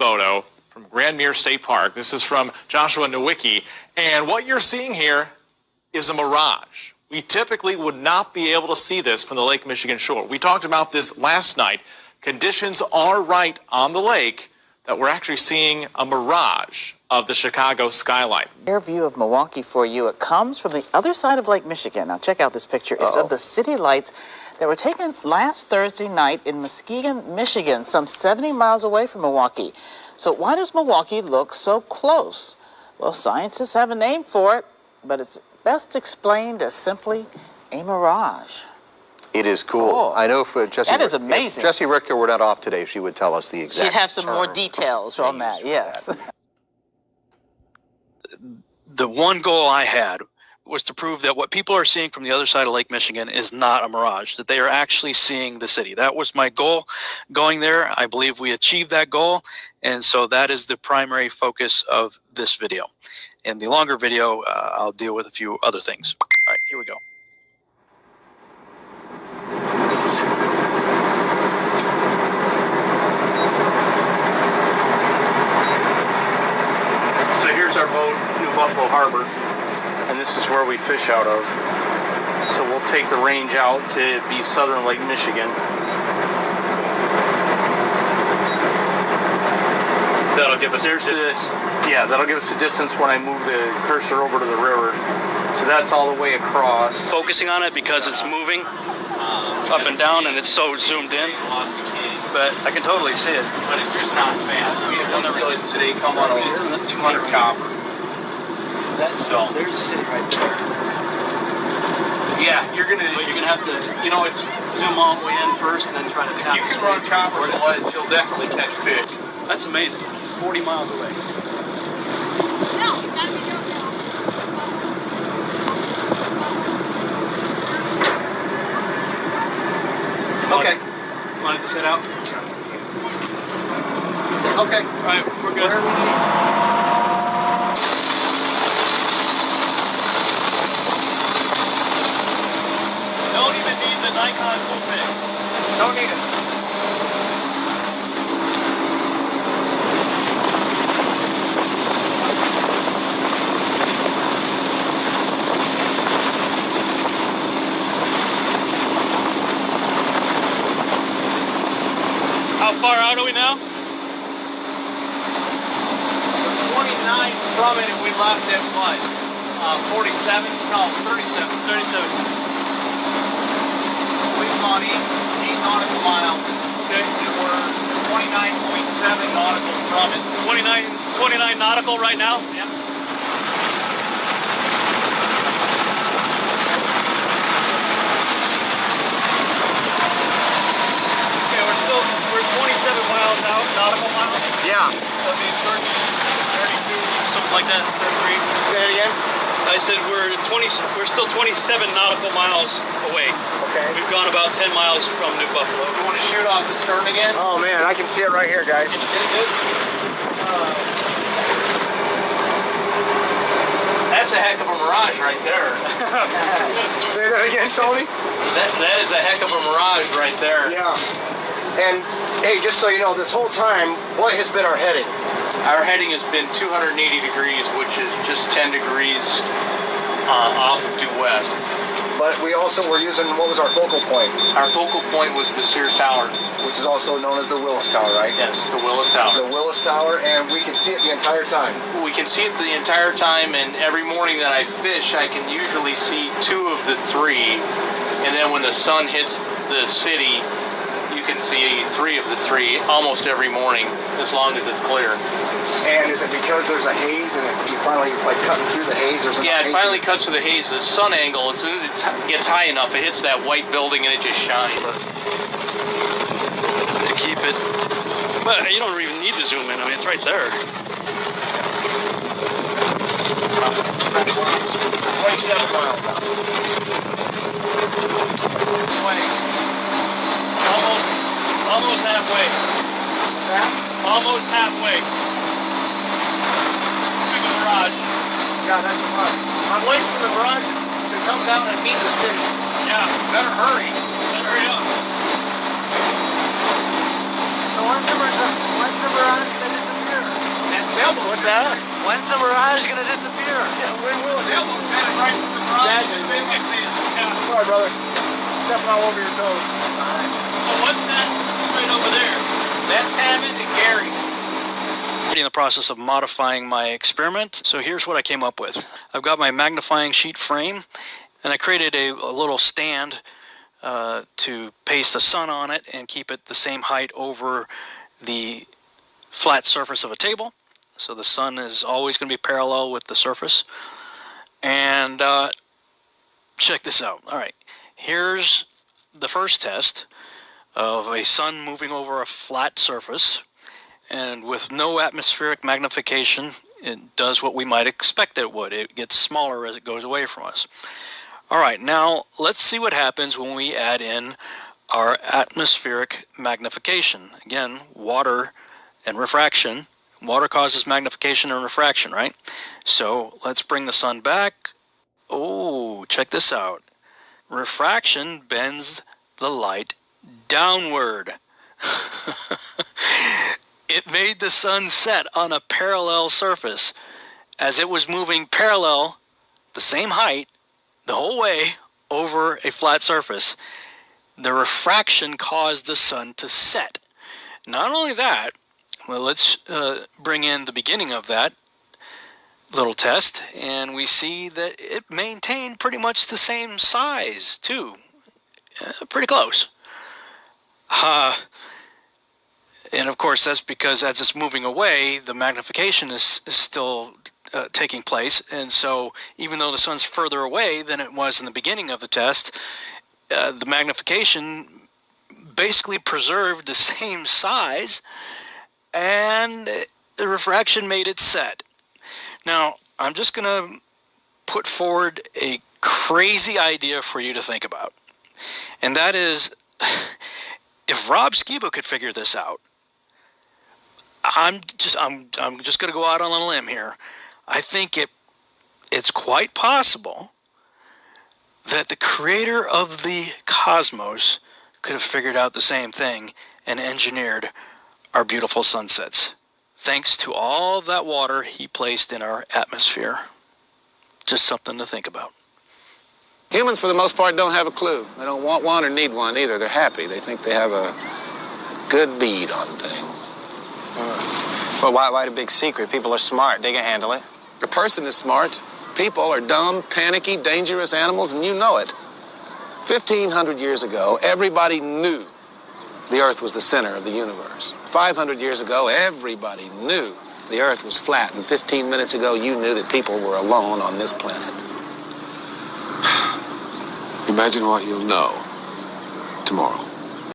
photo from Grandmere State Park. This is from Joshua Nowicki. And what you're seeing here is a mirage. We typically would not be able to see this from the Lake Michigan shore. We talked about this last night. Conditions are right on the lake that we're actually seeing a mirage of the Chicago skyline. Air view of Milwaukee for you. It comes from the other side of Lake Michigan. Now check out this picture. It's of the city lights that were taken last Thursday night in Muskegon, Michigan, some 70 miles away from Milwaukee. So why does Milwaukee look so close? Well, scientists have a name for it, but it's best explained as simply a mirage. It is cool. Oh, I know if Jesse, that is amazing. If Jesse Ricker were not off today, she would tell us the exact She'd have some more details on that, yes. The one goal I had was to prove that what people are seeing from the other side of Lake Michigan is not a mirage, that they are actually seeing the city. That was my goal going there. I believe we achieved that goal, and so that is the primary focus of this video. In the longer video, I'll deal with a few other things. All right, here we go. So here's our boat, New Buffalo Harbor, and this is where we fish out of. So we'll take the range out to be southern Lake Michigan. That'll give us that'll give us a distance when I move the cursor over to the river. So that's all the way across. Focusing on it because it's moving up and down and it's so zoomed in, but I can totally see it. But it's just not fast. We have never seen it today come on over 200 copper. So there's a city right there. Yeah, you're gonna have to, it's zoom all the way in first and then try to tap. If you can run choppers on it, you'll definitely catch fish. That's amazing. 40 miles away. No, you gotta be doing that. Okay. You want to set out? Okay. All right, we're good. Don't even need the Nikon full fix. Don't need it. How far out are we now? 29 from it, and we left at what? 47? No, 37. 37. We've gone 8 nautical miles. Okay. And we're 29.7 nautical from it. 29 nautical right now? Yep. Okay, we're 27 miles out, nautical miles. Yeah. That means 30, 32, something like that, 33. Say it again? I said we're still 27 nautical miles away. Okay. We've gone about 10 miles from New Buffalo. You want to shoot off the stern again? Oh man, I can see it right here, guys. Can you get it good? That's a heck of a mirage right there. Say that again, Tony? That is a heck of a mirage right there. Yeah. And hey, just so you know, this whole time, what has been our heading? Our heading has been 280 degrees, which is just 10 degrees off of due west. But we also were using, what was our focal point? Our focal point was the Sears Tower. Which is also known as the Willis Tower, right? Yes, the Willis Tower. The Willis Tower, and we can see it the entire time. We can see it the entire time, and every morning that I fish, I can usually see 2 of the 3. And then when the sun hits the city, you can see 3 of the 3 almost every morning, as long as it's clear. And is it because there's a haze and you finally like cutting through the haze? Yeah, it finally cuts through the haze. The sun angle, as soon as it gets high enough, it hits that white building and it just shines. To keep it, but you don't even need to zoom in. I mean, it's right there. 27 miles out. 20. Almost halfway. Almost halfway. To the mirage. Yeah, that's the mirage. I'm waiting for the mirage to come down and meet the city. Yeah. Better hurry. Better hurry up. So what's the mirage that is in What's that? When's the mirage gonna disappear? When will it? Sorry, brother. Stepping all over your toes. What's that right over there? That's Hammond and Gary. In the process of modifying my experiment. So here's what I came up with. I've got my magnifying sheet frame, and I created a little stand to paste the sun on it and keep it the same height over the flat surface of a table. So the sun is always going to be parallel with the surface. And check this out. All right, here's the first test of a sun moving over a flat surface. And with no atmospheric magnification, it does what we might expect it would. It gets smaller as it goes away from us. All right, now let's see what happens when we add in our atmospheric magnification. Again, water and refraction. Water causes magnification and refraction, right? So let's bring the sun back. Oh, check this out. Refraction bends the light downward. It made the sun set on a parallel surface as it was moving parallel, the same height, the whole way over a flat surface. The refraction caused the sun to set. Not only that, well, let's bring in the beginning of that little test, and we see that it maintained pretty much the same size, too. Pretty close. And of course, that's because as it's moving away, the magnification is still taking place. And so even though the sun's further away than it was in the beginning of the test, the magnification basically preserved the same size, and the refraction made it set. Now, I'm just going to put forward a crazy idea for you to think about. And that is, if Rob Skiba could figure this out, I'm just going to go out on a limb here. I think it's quite possible that the creator of the cosmos could have figured out the same thing and engineered our beautiful sunsets, thanks to all that water he placed in our atmosphere. Just something to think about. Humans, for the most part, don't have a clue. They don't want one or need one either. They're happy. They think they have a good bead on things. Well, why the big secret? People are smart. They can handle it. A person is smart. People are dumb, panicky, dangerous animals, and you know it. 1,500 years ago, everybody knew the Earth was the center of the universe. 500 years ago, everybody knew the Earth was flat. And 15 minutes ago, you knew that people were alone on this planet. Imagine what you'll know tomorrow.